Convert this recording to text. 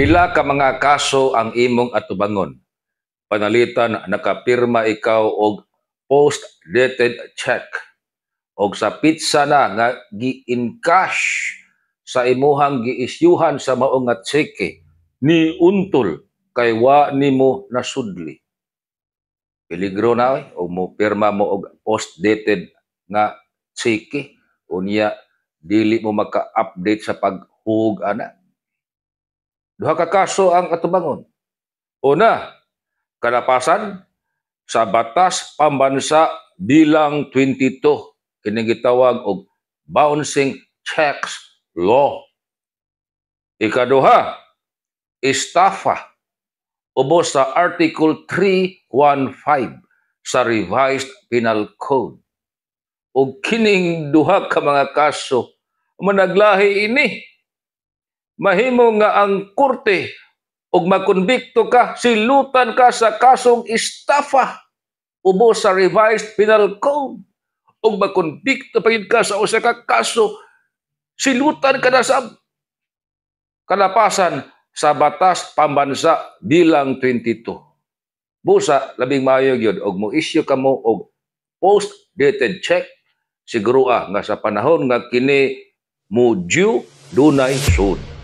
Pila ka mga kaso ang imong atubangon? Panalitan nakapirma ikaw og post-dated check og sa pizza na nga gi-encash sa imuhang giisyuhan sa mao nga cheque ni untol kay wa nimo nasudli. Peligro na o mo pirma mo og post-dated nga cheque unya dili mo maka-update sa paghug ana. Duha ka kaso ang atubangon. Una, kalapasan sa Batas Pambansa bilang 22 kining gitawag og bouncing checks law. Ikaduha, estafa ubos sa Article 315 sa Revised Penal Code. Ug kining duha ka mga kaso managlahi ini. Mahimo nga ang korte ug makonbikto ka, silutan ka sa kasong estafa ubos sa Revised Penal Code ug makonbikto pa ka sa usa ka kaso, silutan ka na sa kalapasan sa Batas Pambansa bilang 22. Busa labing maayo gyud og mo-issue ka mo og post-dated check, siguro nga sa panahon nga kini mo due dunay sud.